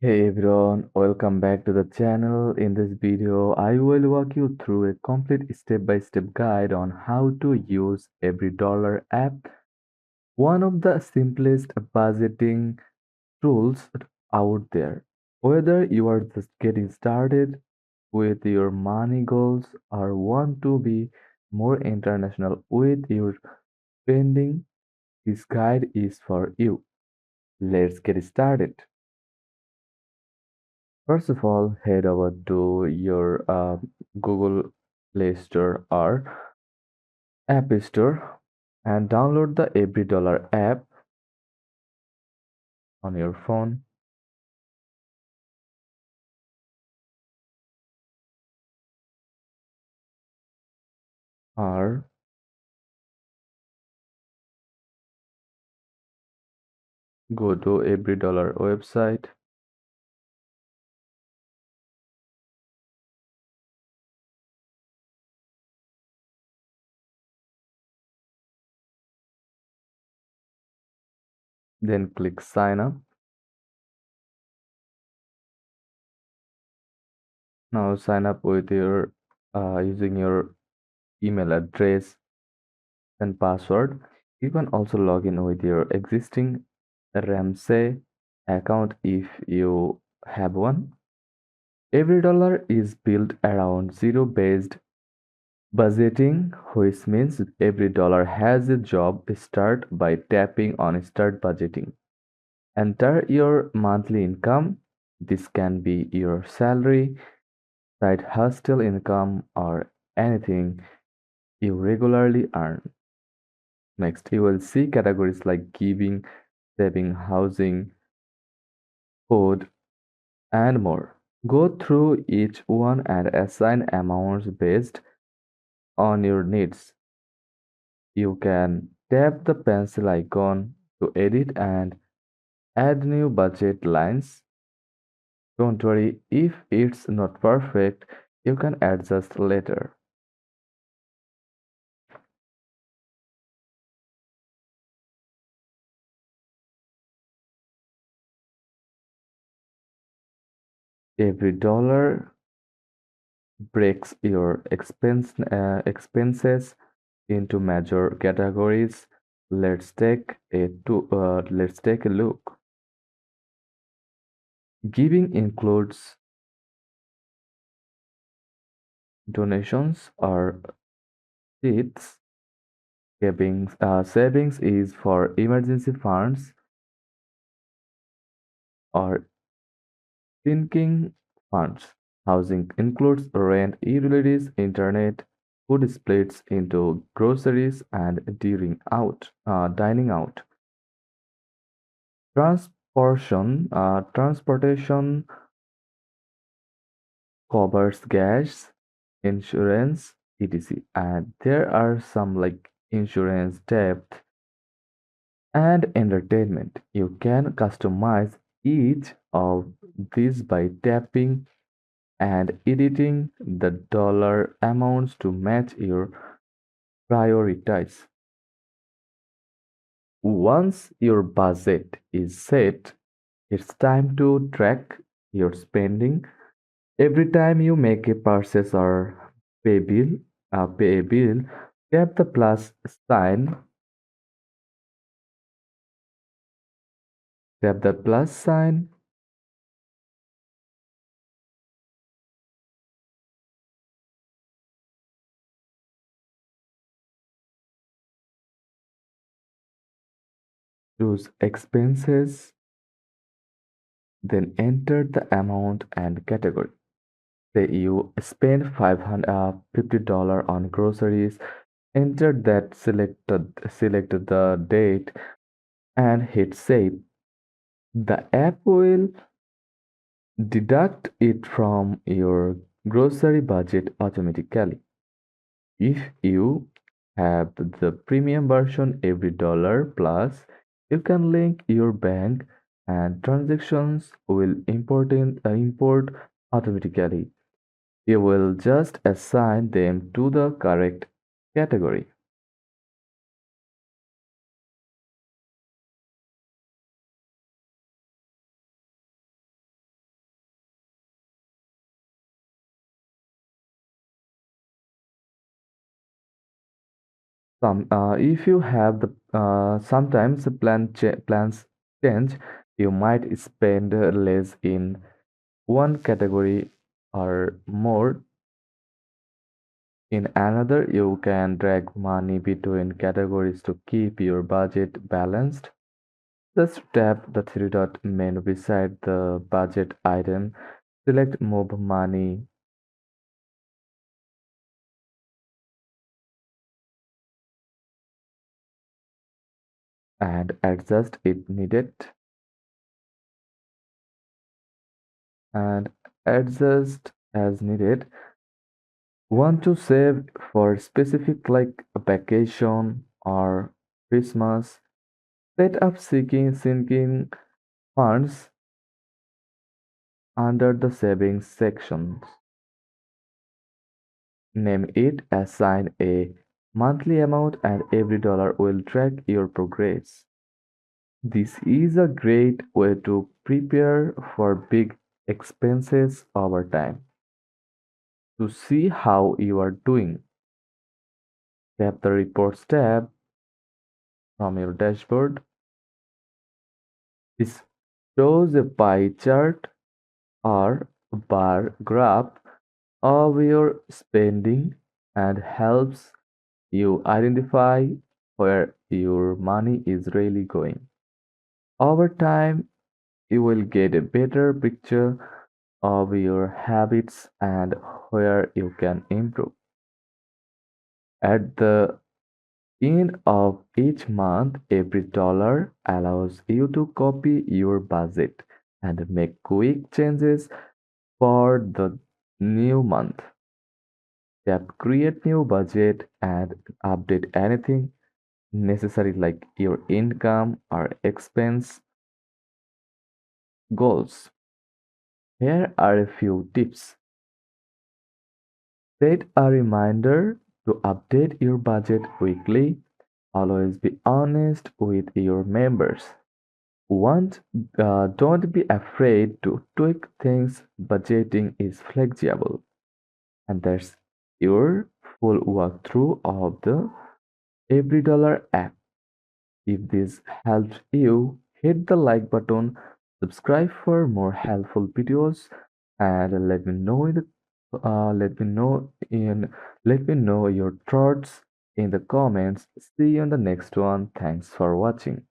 Hey everyone, welcome back to the channel. In this video, I will walk you through a complete step-by-step guide on how to use EveryDollar app, one of the simplest budgeting tools out there. Whether you are just getting started with your money goals or want to be more international with your spending, this guide is for you. Let's get started. First of all, head over to your Google Play Store or App Store and download the EveryDollar app on your phone, or go to EveryDollar website. Then click sign up. Now sign up with your using your email address and password. You can also log in with your existing Ramsey account if you have one. EveryDollar is built around zero-based budgeting, which means every dollar has a job. Start by tapping on Start Budgeting. Enter your monthly income. This can be your salary, side hustle income, or anything you regularly earn. Next, you will see categories like giving, saving, housing, food, and more. Go through each one and assign amounts based on your needs. You can tap the pencil icon to edit and add new budget lines. Don't worry if it's not perfect, you can adjust later. Every dollar breaks your expenses into major categories. Let's take a look. Giving includes donations or seeds. Savings is for emergency funds or sinking funds. Housing includes rent, utilities, internet, food splits into groceries and dining out. Transportation covers gas, insurance, etc. And there are some like insurance, debt, and entertainment. You can customize each of these by tapping and editing the dollar amounts to match your priorities. Once your budget is set, it's time to track your spending. Every time you make a purchase or pay bill, pay a bill, tap the plus sign, tap the plus sign, choose expenses, then enter the amount and category. Say you spend $550 on groceries, enter that, select the date and hit save. The app will deduct it from your grocery budget automatically. If you have the premium version every dollar plus, you can link your bank and transactions will import automatically. You will just assign them to the correct category. If you have the sometimes the plans change, you might spend less in one category or more in another. You can drag money between categories to keep your budget balanced. Just tap the three dot menu beside the budget item, select Move Money, and adjust it needed, and adjust as needed. Want to save for specific like a vacation or Christmas? Set up sinking funds under the savings section. Name it, assign a monthly amount, and every dollar will track your progress. This is a great way to prepare for big expenses over time. To see how you are doing, tap the Reports tab from your dashboard. This shows a pie chart or bar graph of your spending and helps you identify where your money is really going. Over time, you will get a better picture of your habits and where you can improve. At the end of each month, every dollar allows you to copy your budget and make quick changes for the new month. Tap Create New Budget and update anything necessary like your income or expense goals. Here are a few tips. Set a reminder to update your budget weekly. Always be honest with your members. Want, don't be afraid to tweak things. Budgeting is flexible. And that's your full walkthrough of the EveryDollar app. If this helped you, hit the like button, subscribe for more helpful videos, and let me know in let me know your thoughts in the comments. See you on the next one. Thanks for watching.